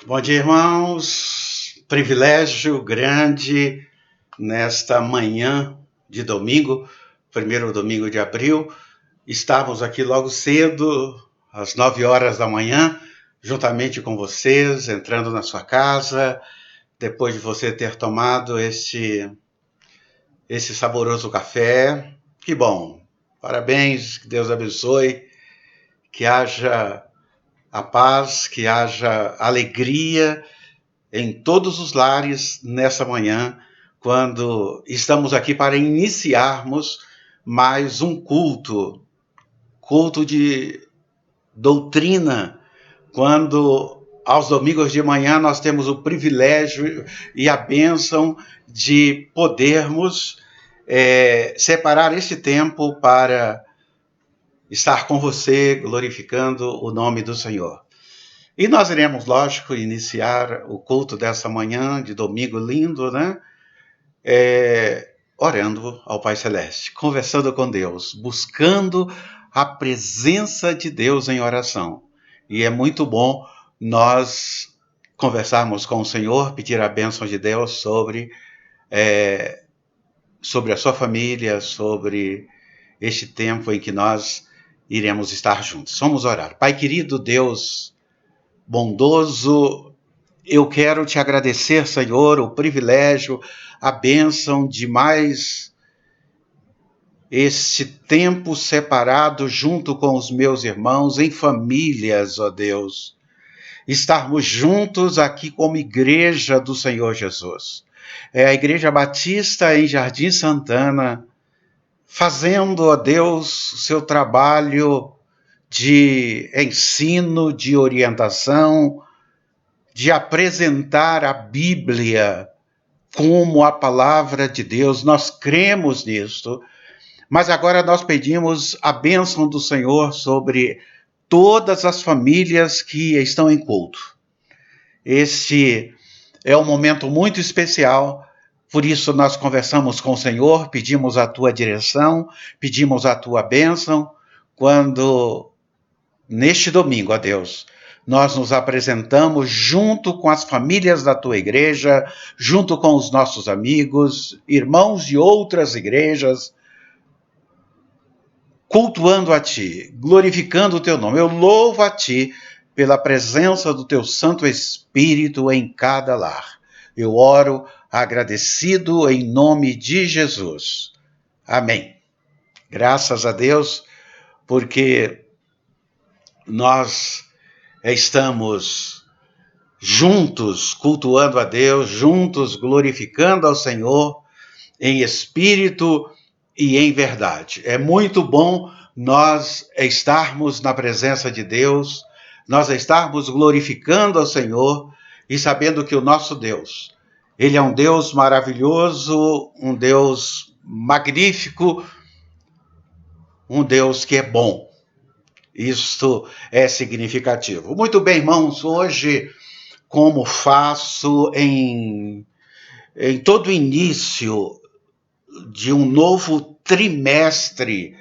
Bom dia, irmãos. Privilégio grande nesta manhã de domingo, primeiro domingo de abril. Estamos aqui logo cedo, às 9 horas da manhã, juntamente com vocês, entrando na sua casa, depois de você ter tomado esse saboroso café. Que bom! Parabéns, que Deus abençoe, que haja a paz, que haja alegria em todos os lares nessa manhã, quando estamos aqui para iniciarmos mais um culto de doutrina, quando aos domingos de manhã nós temos o privilégio e a bênção de podermos separar esse tempo para estar com você, glorificando o nome do Senhor. E nós iremos, lógico, iniciar o culto dessa manhã, de domingo lindo, né? Orando ao Pai Celeste, conversando com Deus, buscando a presença de Deus em oração. E é muito bom nós conversarmos com o Senhor, pedir a bênção de Deus sobre a sua família, sobre este tempo em que nós iremos estar juntos. Vamos orar. Pai querido, Deus bondoso, eu quero te agradecer, Senhor, o privilégio, a bênção de mais este tempo separado junto com os meus irmãos, em famílias, ó Deus. Estarmos juntos aqui como igreja do Senhor Jesus. É a Igreja Batista em Jardim Santana, fazendo, ó Deus, o seu trabalho de ensino, de orientação, de apresentar a Bíblia como a palavra de Deus. Nós cremos nisto, mas agora nós pedimos a bênção do Senhor sobre todas as famílias que estão em culto. Este é um momento muito especial, por isso nós conversamos com o Senhor, pedimos a tua direção, pedimos a tua bênção, quando neste domingo, ó Deus, nós nos apresentamos junto com as famílias da tua igreja, junto com os nossos amigos, irmãos de outras igrejas, cultuando a ti, glorificando o teu nome. Eu louvo a ti pela presença do teu Santo Espírito em cada lar. Eu oro agradecido em nome de Jesus. Amém. Graças a Deus, porque nós estamos juntos cultuando a Deus, juntos glorificando ao Senhor em espírito e em verdade. É muito bom nós estarmos na presença de Deus, nós estarmos glorificando ao Senhor e sabendo que o nosso Deus, Ele é um Deus maravilhoso, um Deus magnífico, um Deus que é bom. Isto é significativo. Muito bem, irmãos, hoje, como faço em todo início de um novo trimestre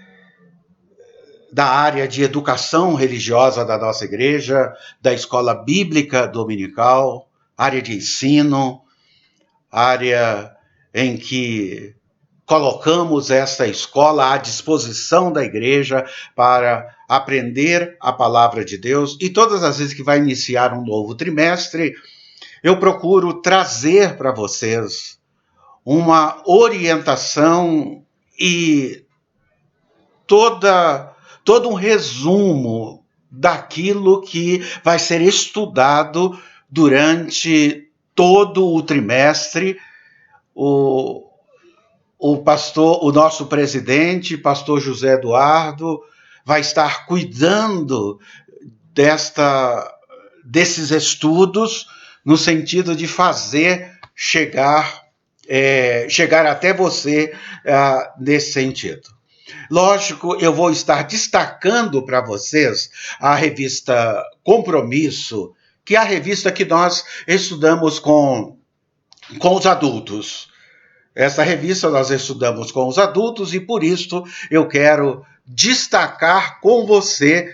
da área de educação religiosa da nossa igreja, da escola bíblica dominical, área de ensino, área em que colocamos esta escola à disposição da igreja para aprender a palavra de Deus. E todas as vezes que vai iniciar um novo trimestre, eu procuro trazer para vocês uma orientação e todo um resumo daquilo que vai ser estudado durante todo o trimestre. O nosso presidente, pastor José Eduardo, vai estar cuidando desses estudos no sentido de fazer chegar até você nesse sentido. Lógico, eu vou estar destacando para vocês a revista Compromisso, que é a revista que nós estudamos com os adultos. Essa revista nós estudamos com os adultos e por isso eu quero destacar com você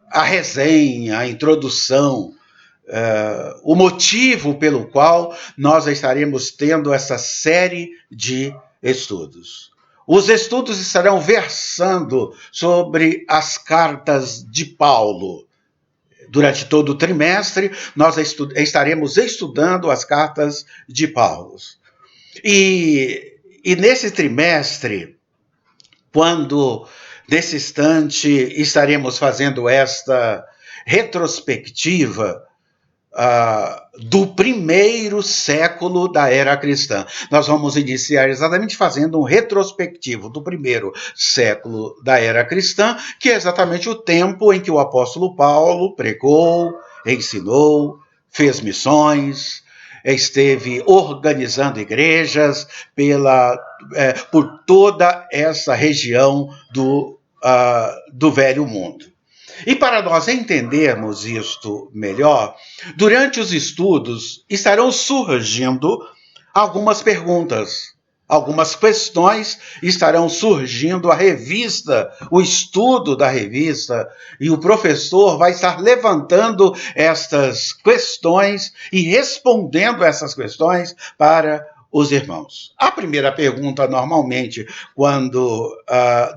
a resenha, a introdução o motivo pelo qual nós estaremos tendo essa série de estudos. Os estudos estarão versando sobre as cartas de Paulo. Durante todo o trimestre, nós estaremos estudando as cartas de Paulo. E nesse trimestre, quando nesse instante estaremos fazendo esta retrospectiva do primeiro século da era cristã. Nós vamos iniciar exatamente fazendo um retrospectivo do primeiro século da era cristã, que é exatamente o tempo em que o apóstolo Paulo pregou, ensinou, fez missões, esteve organizando igrejas por toda essa região do Velho Mundo. E para nós entendermos isto melhor, durante os estudos estarão surgindo algumas perguntas, algumas questões estarão surgindo, a revista, o estudo da revista, e o professor vai estar levantando estas questões e respondendo essas questões para os irmãos. A primeira pergunta, normalmente, quando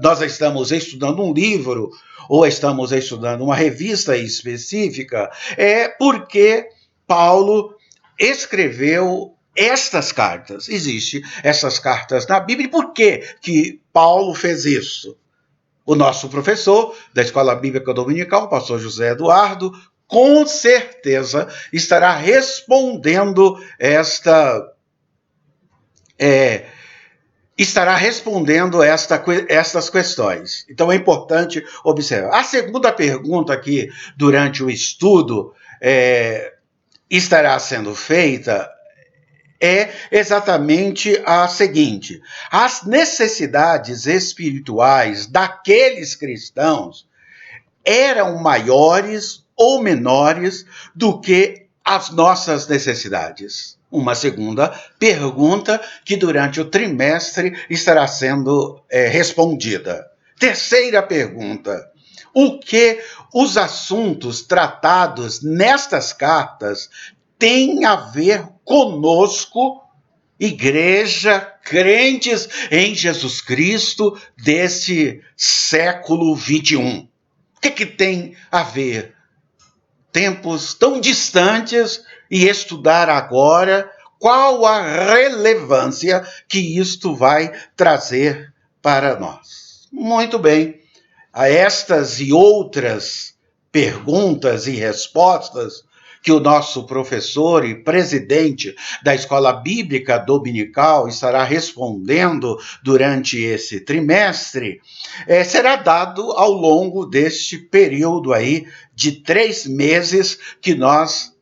nós estamos estudando um livro ou estamos estudando uma revista específica, é porque Paulo escreveu estas cartas. Existem essas cartas na Bíblia. E por que Paulo fez isso? O nosso professor da Escola Bíblica Dominical, o pastor José Eduardo, com certeza estará respondendo estas questões. Então é importante observar. A segunda pergunta que durante o estudo estará sendo feita é exatamente a seguinte: as necessidades espirituais daqueles cristãos eram maiores ou menores do que as nossas necessidades? Uma segunda pergunta que durante o trimestre estará sendo respondida. Terceira pergunta: o que os assuntos tratados nestas cartas têm a ver conosco, igreja, crentes em Jesus Cristo desse século 21? O que tem a ver? Tempos tão distantes e estudar agora qual a relevância que isto vai trazer para nós. Muito bem, a estas e outras perguntas e respostas que o nosso professor e presidente da Escola Bíblica Dominical estará respondendo durante esse trimestre, será dado ao longo deste período aí de 3 meses que nós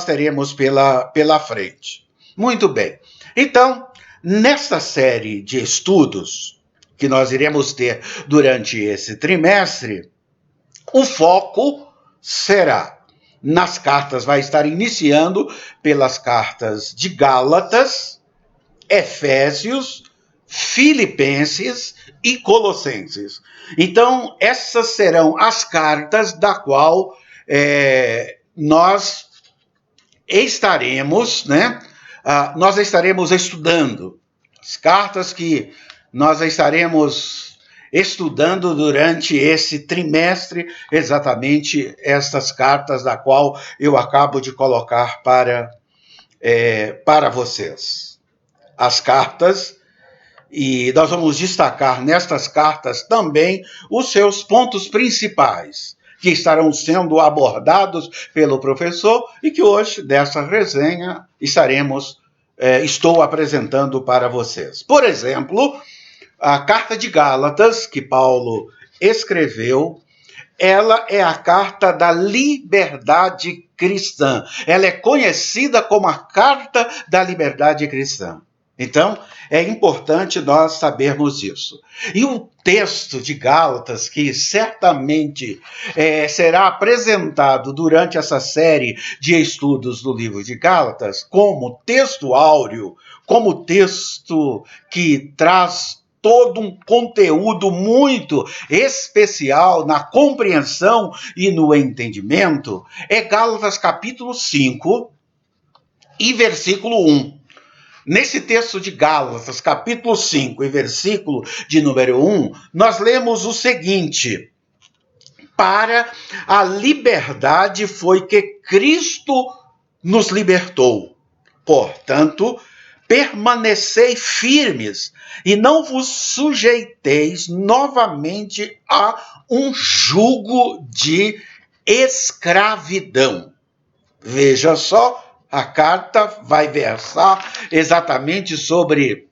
teremos pela frente. Muito bem. Então, nesta série de estudos que nós iremos ter durante esse trimestre, o foco será nas cartas, vai estar iniciando pelas cartas de Gálatas, Efésios, Filipenses e Colossenses. Então, essas serão as cartas da qual nós estaremos estudando. As cartas que nós estaremos estudando durante esse trimestre, exatamente estas cartas da qual eu acabo de colocar para vocês. As cartas, e nós vamos destacar nestas cartas também os seus pontos principais, que estarão sendo abordados pelo professor e que hoje, dessa resenha, estou apresentando para vocês. Por exemplo, a carta de Gálatas, que Paulo escreveu, ela é a carta da liberdade cristã. Ela é conhecida como a carta da liberdade cristã. Então, é importante nós sabermos isso. E o texto de Gálatas, que certamente será apresentado durante essa série de estudos do livro de Gálatas, como texto áureo, como texto que traz todo um conteúdo muito especial na compreensão e no entendimento, é Gálatas capítulo 5 e versículo 1. Nesse texto de Gálatas, capítulo 5 e versículo de número 1, nós lemos o seguinte: para a liberdade foi que Cristo nos libertou. Portanto, permanecei firmes e não vos sujeiteis novamente a um jugo de escravidão. Veja só, a carta vai versar exatamente sobre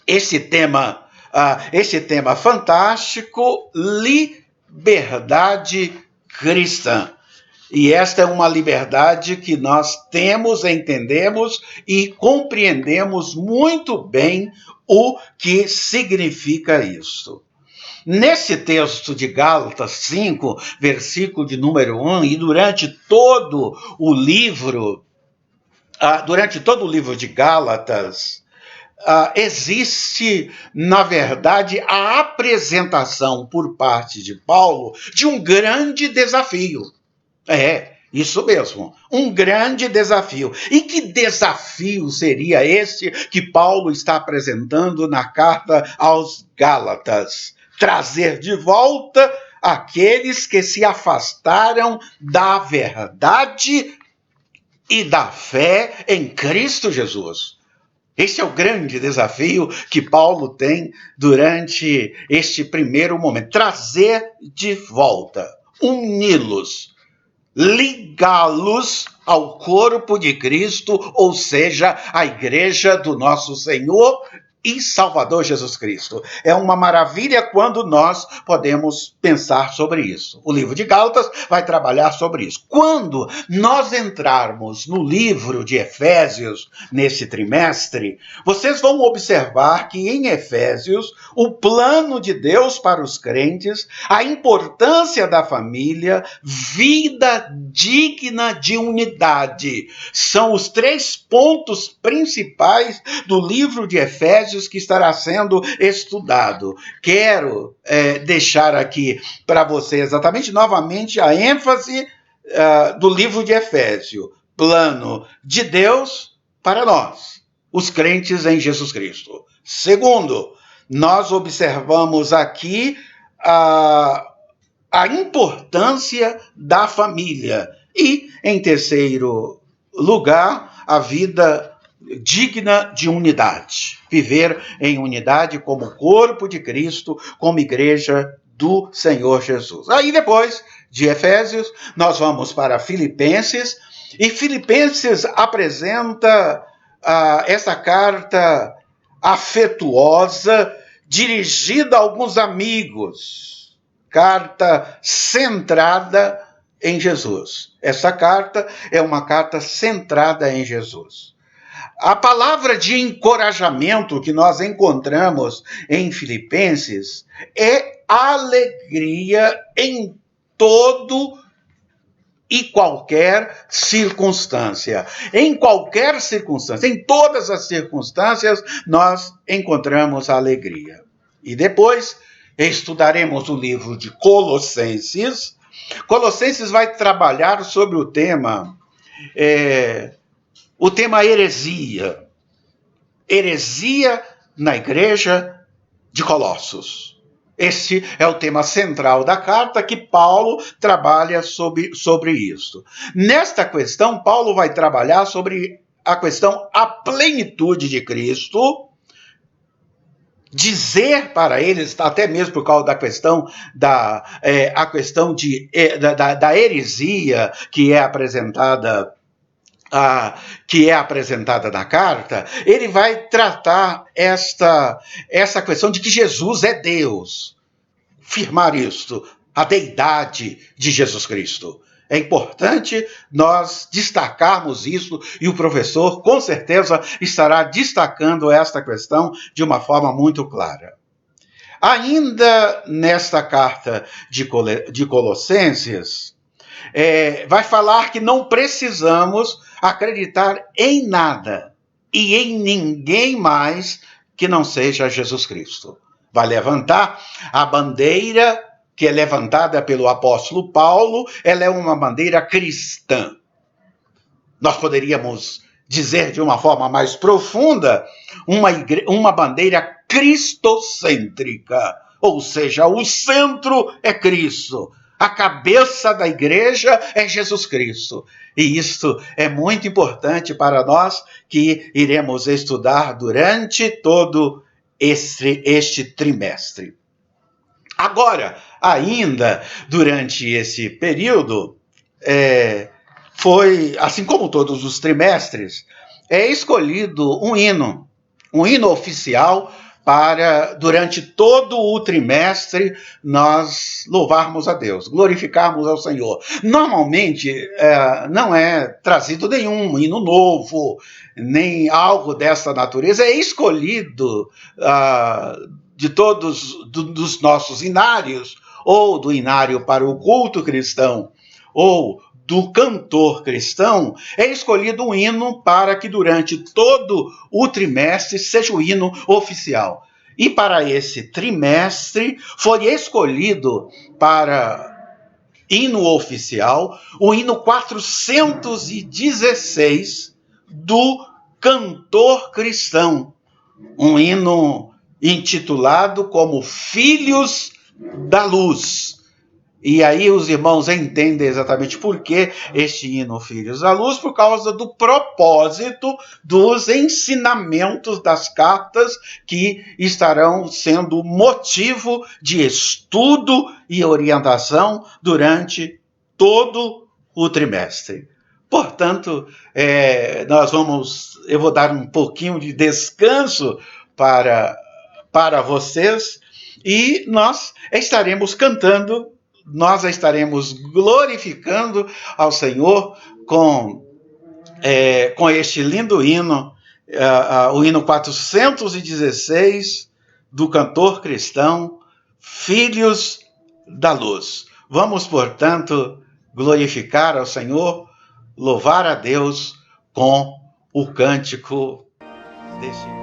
esse tema fantástico, liberdade cristã. E esta é uma liberdade que nós temos, entendemos e compreendemos muito bem o que significa isso. Nesse texto de Gálatas 5, versículo de número 1, e durante todo o livro de Gálatas, existe, na verdade, a apresentação por parte de Paulo de um grande desafio. Isso mesmo, um grande desafio. E que desafio seria esse que Paulo está apresentando na carta aos Gálatas? Trazer de volta aqueles que se afastaram da verdade e da fé em Cristo Jesus. Esse é o grande desafio que Paulo tem durante este primeiro momento. Trazer de volta, uni-los, ligá-los ao corpo de Cristo, ou seja, à igreja do nosso Senhor e Salvador Jesus Cristo. É uma maravilha quando nós podemos pensar sobre isso. O livro de Gálatas vai trabalhar sobre isso. Quando nós entrarmos no livro de Efésios, nesse trimestre, vocês vão observar que em Efésios, o plano de Deus para os crentes, a importância da família, vida digna de unidade, são os 3 pontos principais do livro de Efésios que estará sendo estudado. Quero deixar aqui para você exatamente novamente a ênfase do livro de Efésios. Plano de Deus para nós, os crentes em Jesus Cristo. Segundo, nós observamos aqui a importância da família. E, em terceiro lugar, a vida digna de unidade. Viver em unidade como corpo de Cristo, como igreja do Senhor Jesus. Aí depois de Efésios, nós vamos para Filipenses, e Filipenses apresenta essa carta afetuosa, dirigida a alguns amigos. Carta centrada em Jesus. Essa carta é uma carta centrada em Jesus. A palavra de encorajamento que nós encontramos em Filipenses é alegria em todo e qualquer circunstância. Em qualquer circunstância, em todas as circunstâncias, nós encontramos a alegria. E depois estudaremos o livro de Colossenses. Colossenses vai trabalhar sobre o tema heresia. Heresia na igreja de Colossos. Esse é o tema central da carta que Paulo trabalha sobre isso. Nesta questão, Paulo vai trabalhar sobre a questão a plenitude de Cristo, dizer para eles, até mesmo por causa da questão da heresia que é apresentada na carta, ele vai tratar essa questão de que Jesus é Deus. Firmar isto, a deidade de Jesus Cristo. É importante nós destacarmos isso, e o professor, com certeza, estará destacando esta questão de uma forma muito clara. Ainda nesta carta de Colossenses, vai falar que não precisamos acreditar em nada e em ninguém mais que não seja Jesus Cristo. vai levantar. A bandeira que é levantada pelo apóstolo Paulo, ela é uma bandeira cristã. Nós poderíamos dizer de uma forma mais profunda, uma bandeira cristocêntrica, ou seja, o centro é Cristo, a cabeça da igreja é Jesus Cristo. E isso é muito importante para nós que iremos estudar durante todo este trimestre. Agora, ainda durante esse período, foi, assim como todos os trimestres, escolhido um hino oficial para, durante todo o trimestre, nós louvarmos a Deus, glorificarmos ao Senhor. Normalmente, não é trazido nenhum hino novo, nem algo dessa natureza, é escolhido de todos dos nossos inários, ou do inário para o culto cristão, ou do cantor cristão, é escolhido um hino para que durante todo o trimestre seja o hino oficial. E para esse trimestre foi escolhido para hino oficial o hino 416 do cantor cristão, um hino intitulado como Filhos da Luz. E aí os irmãos entendem exatamente por que este hino Filhos da Luz, por causa do propósito dos ensinamentos das cartas que estarão sendo motivo de estudo e orientação durante todo o trimestre. Portanto, eu vou dar um pouquinho de descanso para vocês e nós estaremos cantando. Nós estaremos glorificando ao Senhor com este lindo hino, o hino 416 do cantor cristão, Filhos da Luz. Vamos, portanto, glorificar ao Senhor, louvar a Deus com o cântico deste hino.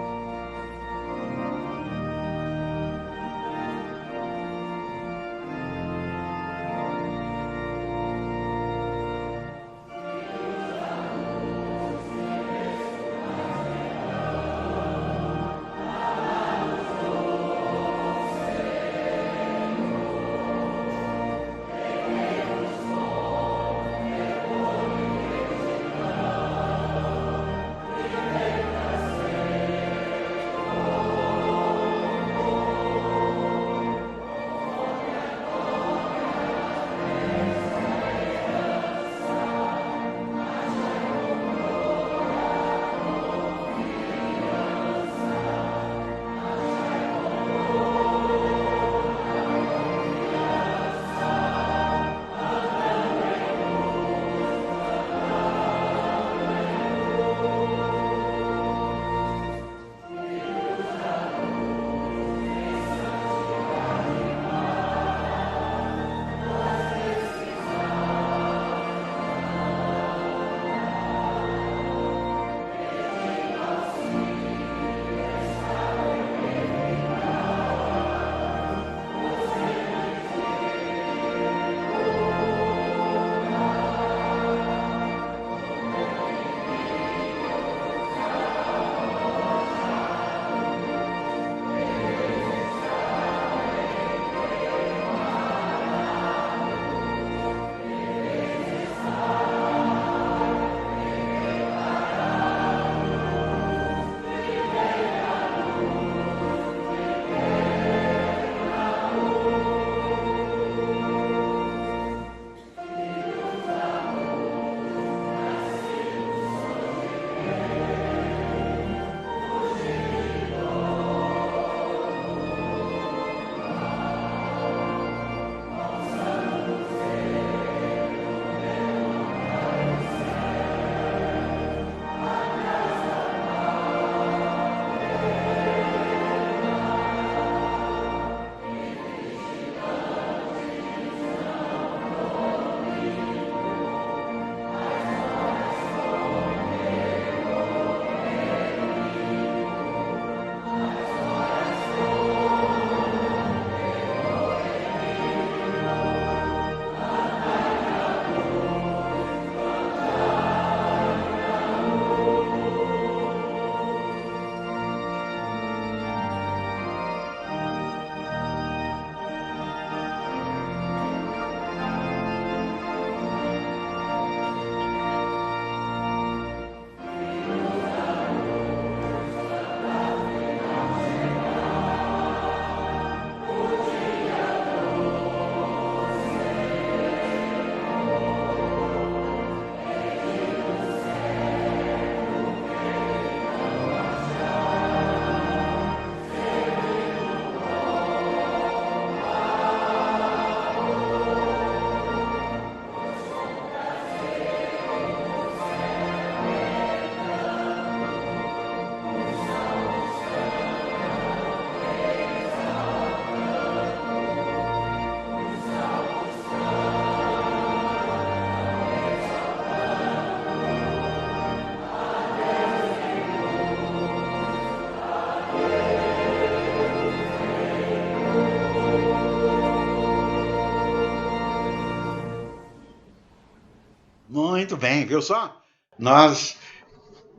muito bem, viu só? Nós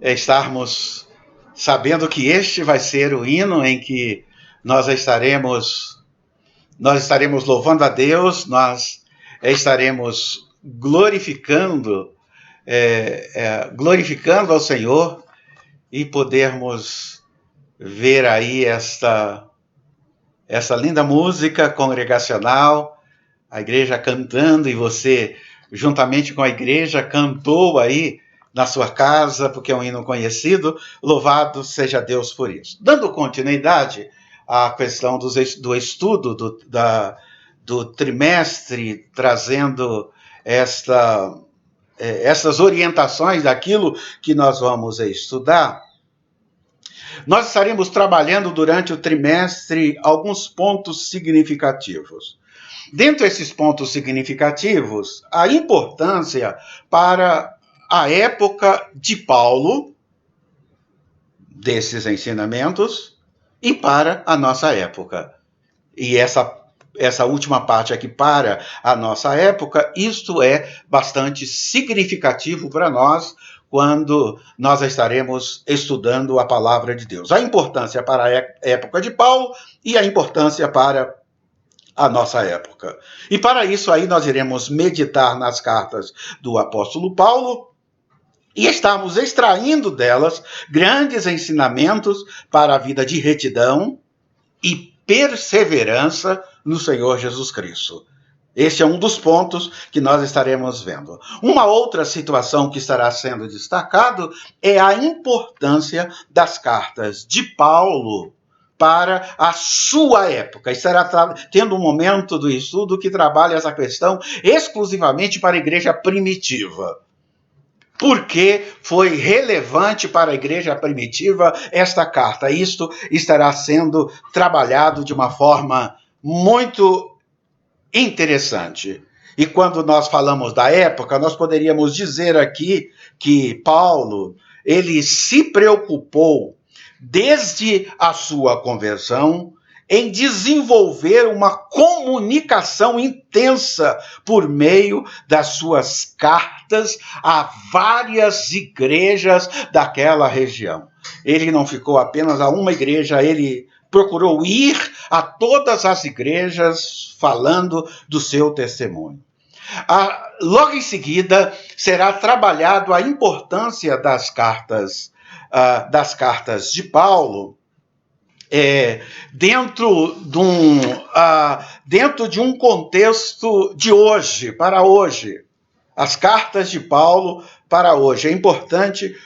estarmos sabendo que este vai ser o hino em que nós estaremos louvando a Deus, nós estaremos glorificando ao Senhor e podermos ver aí esta linda música congregacional, a igreja cantando, e você, juntamente com a igreja, cantou aí na sua casa, porque é um hino conhecido. Louvado seja Deus por isso. Dando continuidade à questão do estudo do trimestre, trazendo essas orientações daquilo que nós vamos estudar, nós estaremos trabalhando durante o trimestre alguns pontos significativos. Dentre esses pontos significativos, a importância para a época de Paulo, desses ensinamentos, e para a nossa época. E essa última parte aqui, para a nossa época, isto é bastante significativo para nós, quando nós estaremos estudando a palavra de Deus. A importância para a época de Paulo e a importância para a nossa época. E para isso aí nós iremos meditar nas cartas do apóstolo Paulo e estamos extraindo delas grandes ensinamentos para a vida de retidão e perseverança no Senhor Jesus Cristo. Este é um dos pontos que nós estaremos vendo. Uma outra situação que estará sendo destacado é a importância das cartas de Paulo para a sua época. Estará tendo um momento do estudo que trabalha essa questão exclusivamente para a igreja primitiva. Porque foi relevante para a igreja primitiva esta carta. Isto estará sendo trabalhado de uma forma muito interessante. E quando nós falamos da época, nós poderíamos dizer aqui que Paulo, ele se preocupou desde a sua conversão em desenvolver uma comunicação intensa por meio das suas cartas a várias igrejas daquela região. Ele não ficou apenas a uma igreja, ele procurou ir a todas as igrejas falando do seu testemunho. Logo em seguida, será trabalhado a importância das cartas de Paulo dentro de um contexto de hoje, para hoje. As cartas de Paulo para hoje. É importante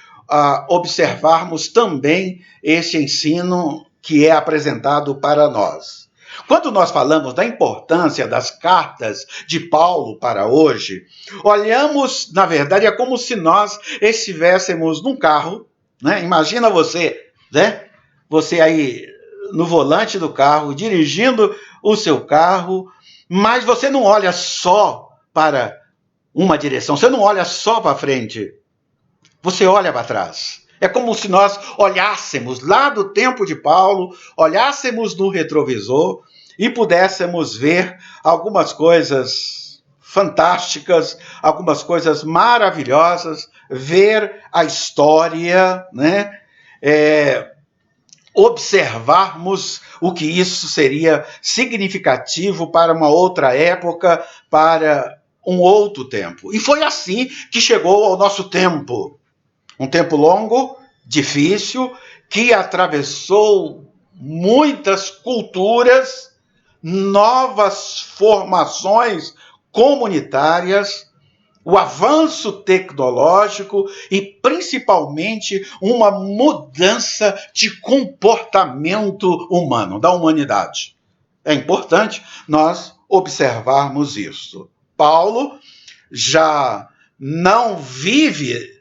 observarmos também esse ensino que é apresentado para nós. Quando nós falamos da importância das cartas de Paulo para hoje, olhamos, na verdade, é como se nós estivéssemos num carro, né? Imagina você, né? Você aí no volante do carro, dirigindo o seu carro, mas você não olha só para uma direção, você não olha só para frente, você olha para trás. É como se nós olhássemos lá do tempo de Paulo, olhássemos no retrovisor e pudéssemos ver algumas coisas fantásticas, algumas coisas maravilhosas, ver a história, né? Observarmos o que isso seria significativo para uma outra época, para um outro tempo. E foi assim que chegou ao nosso tempo. Um tempo longo, difícil, que atravessou muitas culturas, novas formações comunitárias, o avanço tecnológico e, principalmente, uma mudança de comportamento humano, da humanidade. É importante nós observarmos isso. Paulo já não vive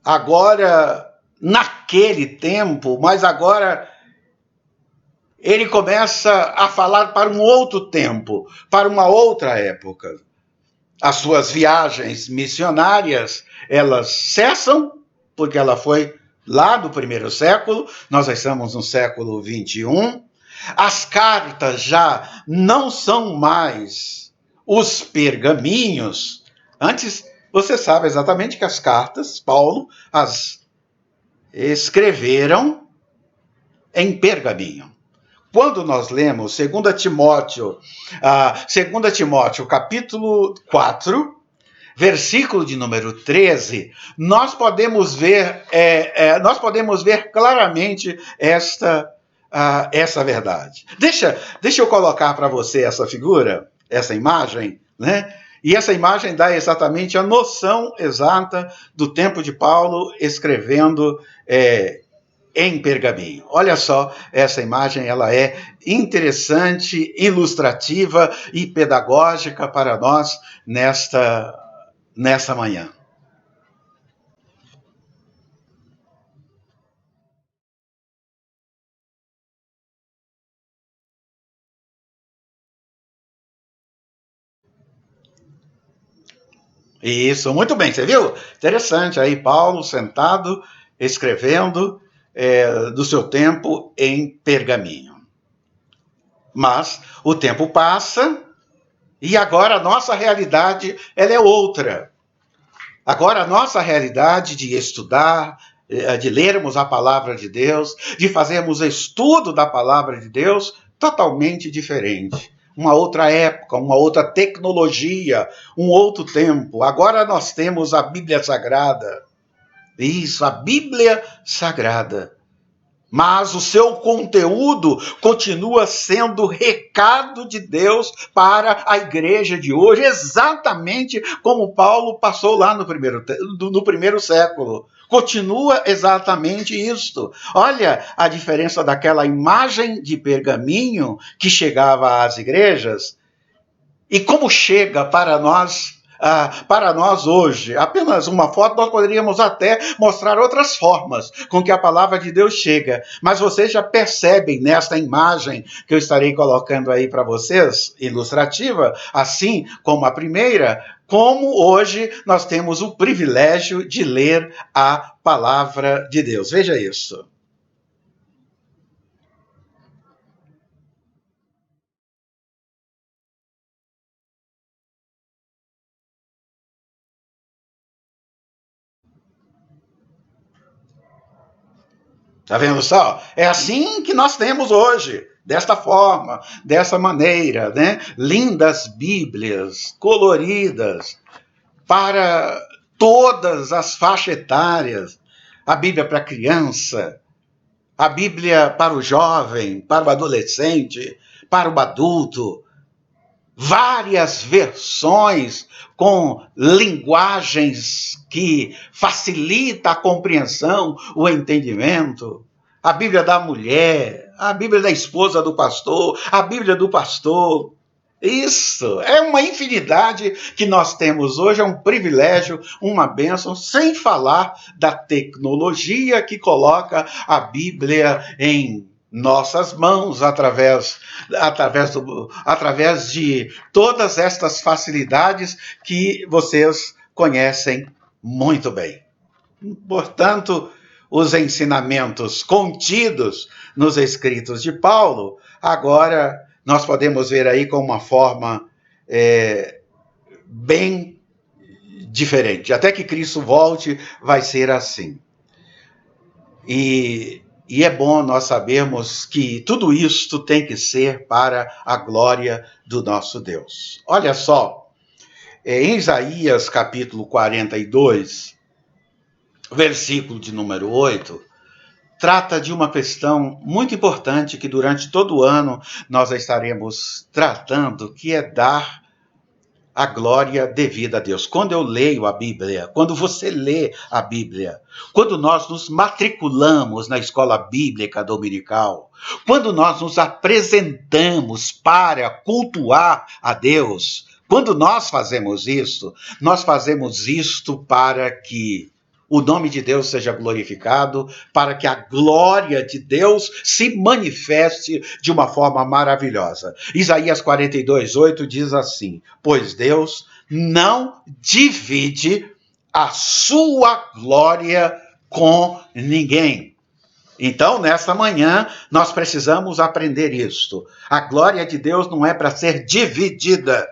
agora naquele tempo, mas agora ele começa a falar para um outro tempo, para uma outra época. As suas viagens missionárias, elas cessam, porque ela foi lá do primeiro século, nós estamos no século 21. As cartas já não são mais os pergaminhos. Antes Você sabe exatamente que as cartas, Paulo as escreveram em pergaminho. Quando nós lemos 2 Timóteo, 2 Timóteo capítulo 4, versículo de número 13, nós podemos ver claramente essa verdade. Deixa eu colocar para você essa figura, essa imagem, né? E essa imagem dá exatamente a noção exata do tempo de Paulo escrevendo em pergaminho. Olha só, essa imagem ela é interessante, ilustrativa e pedagógica para nós nessa manhã. Isso, muito bem, você viu? Interessante aí, Paulo sentado, escrevendo do seu tempo em pergaminho. Mas o tempo passa e agora a nossa realidade ela é outra. Agora a nossa realidade de estudar, de lermos a palavra de Deus, de fazermos estudo da palavra de Deus, totalmente diferente. Uma outra época, uma outra tecnologia, um outro tempo. Agora nós temos a Bíblia Sagrada. Isso, a Bíblia Sagrada. Mas o seu conteúdo continua sendo recado de Deus para a igreja de hoje, exatamente como Paulo passou lá no primeiro século. Continua exatamente isto. Olha a diferença daquela imagem de pergaminho que chegava às igrejas e como chega para nós hoje. Apenas uma foto, nós poderíamos até mostrar outras formas com que a palavra de Deus chega. Mas vocês já percebem nesta imagem que eu estarei colocando aí para vocês, ilustrativa, assim como a primeira, como hoje nós temos o privilégio de ler a palavra de Deus. Veja isso. Tá vendo só? É assim que nós temos hoje, desta forma, dessa maneira, né? Lindas Bíblias, coloridas, para todas as faixas etárias. A Bíblia para a criança, a Bíblia para o jovem, para o adolescente, para o adulto. Várias versões com linguagens que facilita a compreensão, o entendimento. A Bíblia da mulher, a Bíblia da esposa do pastor, a Bíblia do pastor. Isso, é uma infinidade que nós temos hoje, é um privilégio, uma bênção, sem falar da tecnologia que coloca a Bíblia em nossas mãos através de todas estas facilidades que vocês conhecem muito bem. Portanto, os ensinamentos contidos nos escritos de Paulo, agora nós podemos ver aí com uma forma bem diferente. Até que Cristo volte, vai ser assim. E é bom nós sabermos que tudo isto tem que ser para a glória do nosso Deus. Olha só, em Isaías capítulo 42, versículo de número 8, trata de uma questão muito importante que durante todo o ano nós estaremos tratando, que é dar a glória devida a Deus. Quando eu leio a Bíblia, quando você lê a Bíblia, quando nós nos matriculamos na escola bíblica dominical, quando nós nos apresentamos para cultuar a Deus, quando nós fazemos isto para que o nome de Deus seja glorificado, para que a glória de Deus se manifeste de uma forma maravilhosa. Isaías 42:8 diz assim: pois Deus não divide a sua glória com ninguém. Então, nesta manhã, nós precisamos aprender isto. A glória de Deus não é para ser dividida.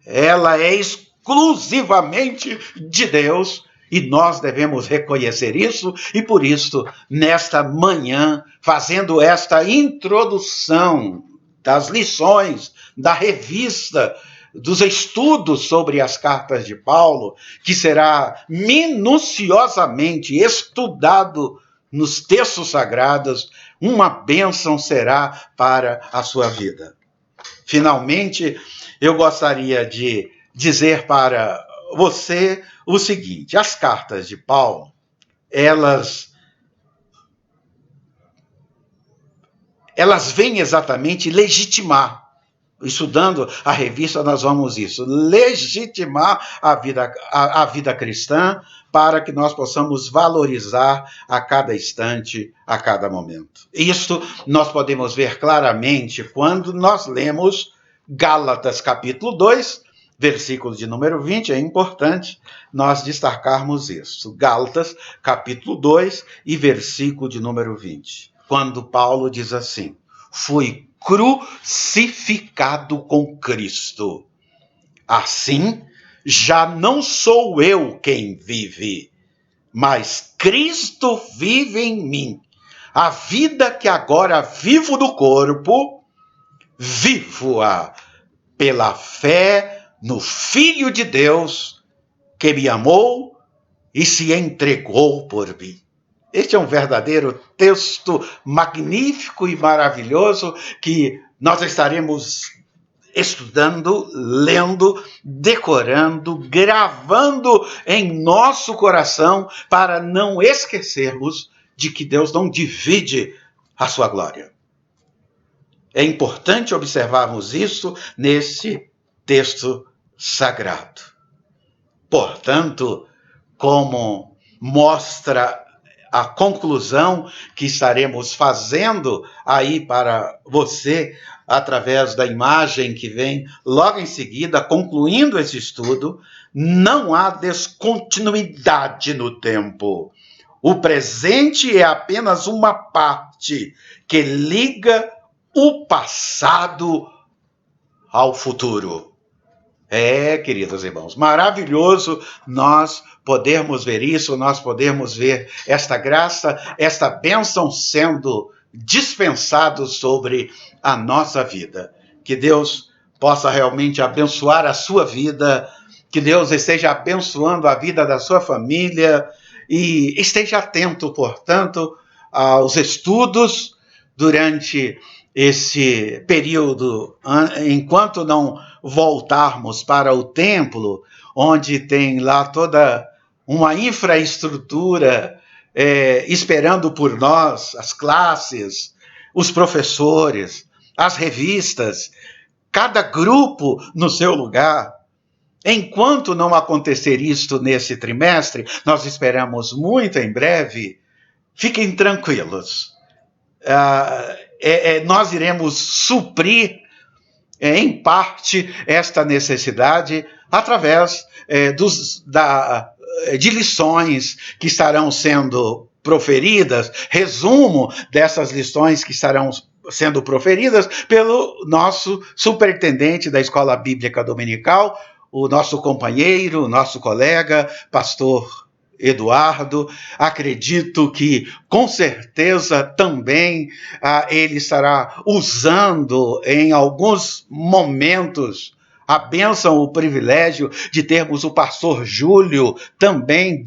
Ela é exclusivamente de Deus, e nós devemos reconhecer isso, e por isso, nesta manhã, fazendo esta introdução das lições da revista, dos estudos sobre as cartas de Paulo, que será minuciosamente estudado nos textos sagrados, uma bênção será para a sua vida. Finalmente, eu gostaria de dizer para você o seguinte: as cartas de Paulo, elas vêm exatamente legitimar. Estudando a revista, nós vamos legitimar a vida cristã, para que nós possamos valorizar a cada instante, a cada momento. Isto nós podemos ver claramente quando nós lemos Gálatas capítulo 2, versículo de número 20, é importante nós destacarmos isso. Gálatas capítulo 2 e versículo de número 20. Quando Paulo diz assim: fui crucificado com Cristo. Assim, já não sou eu quem vive, mas Cristo vive em mim. A vida que agora vivo no corpo, vivo-a pela fé no Filho de Deus, que me amou e se entregou por mim. Este é um verdadeiro texto magnífico e maravilhoso que nós estaremos estudando, lendo, decorando, gravando em nosso coração, para não esquecermos de que Deus não divide a sua glória. É importante observarmos isso nesse texto sagrado. Portanto, como mostra a conclusão que estaremos fazendo aí para você, através da imagem que vem logo em seguida, concluindo esse estudo, não há descontinuidade no tempo. O presente é apenas uma parte que liga o passado ao futuro. Queridos irmãos, maravilhoso nós podermos ver isso, nós podermos ver esta graça, esta bênção sendo dispensado sobre a nossa vida. Que Deus possa realmente abençoar a sua vida, que Deus esteja abençoando a vida da sua família, e esteja atento, portanto, aos estudos durante esse período, enquanto não voltarmos para o templo, onde tem lá toda uma infraestrutura esperando por nós, as classes, os professores, as revistas, cada grupo no seu lugar. Enquanto não acontecer isto nesse trimestre, nós esperamos muito em breve, fiquem tranquilos. Nós iremos suprir, em parte, esta necessidade através de lições que estarão sendo proferidas, resumo dessas lições que estarão sendo proferidas pelo nosso superintendente da Escola Bíblica Dominical, o nosso companheiro, o nosso colega, pastor Eduardo. Acredito que, com certeza, também ele estará usando em alguns momentos a bênção, o privilégio de termos o pastor Júlio também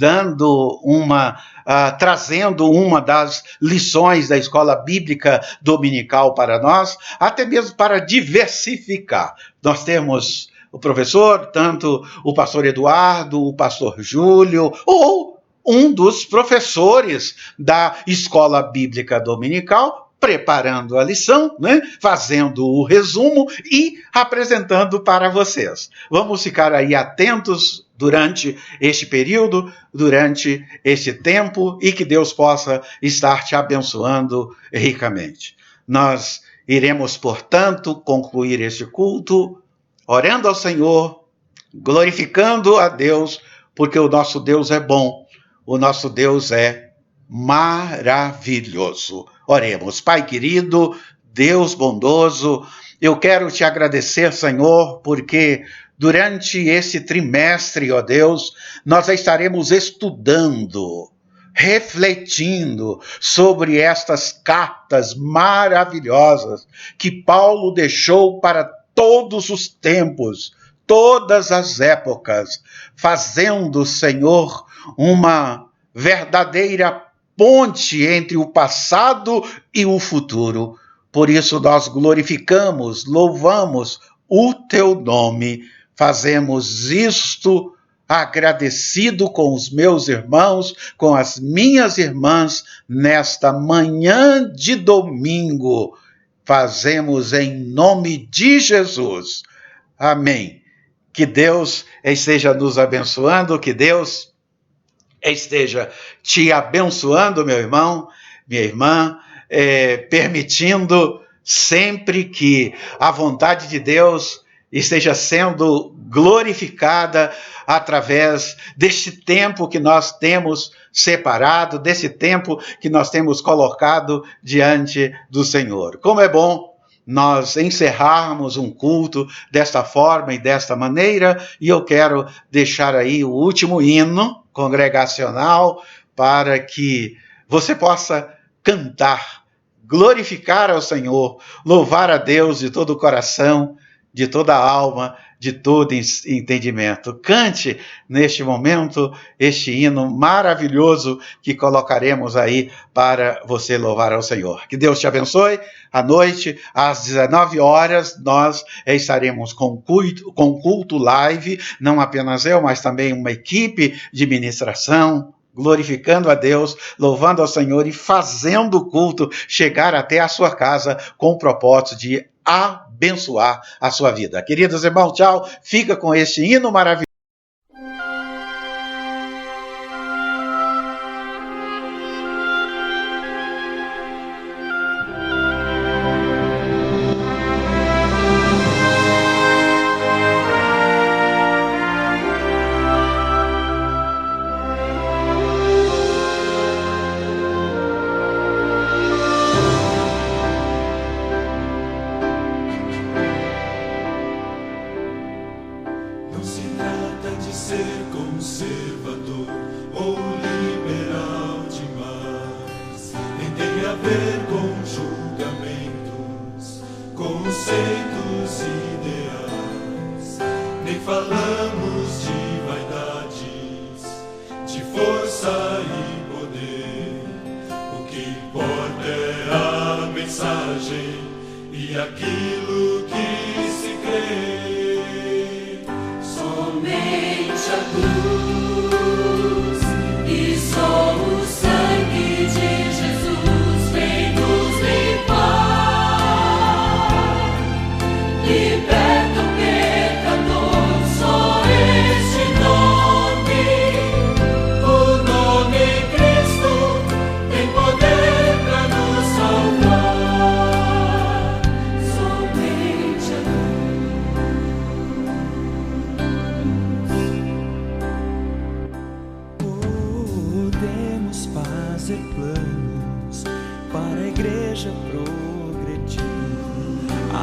trazendo uma das lições da Escola Bíblica Dominical para nós, até mesmo para diversificar. Nós temos o professor, tanto o pastor Eduardo, o pastor Júlio, ou um dos professores da Escola Bíblica Dominical, preparando a lição, né? Fazendo o resumo e apresentando para vocês. Vamos ficar aí atentos durante este período, durante este tempo, e que Deus possa estar te abençoando ricamente. Nós iremos, portanto, concluir este culto orando ao Senhor, glorificando a Deus, porque o nosso Deus é bom, o nosso Deus é maravilhoso. Oremos. Pai querido, Deus bondoso, eu quero te agradecer, Senhor, porque durante esse trimestre, ó Deus, nós estaremos estudando, refletindo sobre estas cartas maravilhosas que Paulo deixou para todos os tempos, todas as épocas, fazendo, Senhor, uma verdadeira ponte entre o passado e o futuro. Por isso nós glorificamos, louvamos o teu nome, fazemos isto agradecido com os meus irmãos, com as minhas irmãs, nesta manhã de domingo. Fazemos em nome de Jesus. Amém. Que Deus esteja nos abençoando, que Deus esteja te abençoando, meu irmão, minha irmã, permitindo sempre que a vontade de Deus esteja sendo glorificada através deste tempo que nós temos separado, desse tempo que nós temos colocado diante do Senhor. Como é bom nós encerrarmos um culto desta forma e desta maneira, e eu quero deixar aí o último hino congregacional para que você possa cantar, glorificar ao Senhor, louvar a Deus de todo o coração, de toda a alma, de todo entendimento. Cante neste momento este hino maravilhoso que colocaremos aí para você louvar ao Senhor. Que Deus te abençoe. À noite, às 19 horas, nós estaremos com culto live, não apenas eu, mas também uma equipe de ministração, glorificando a Deus, louvando ao Senhor e fazendo o culto chegar até a sua casa com o propósito de abençoar a sua vida. Queridos irmãos, tchau. Fica com este hino maravilhoso.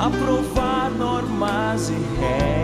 Aprovar normas e regras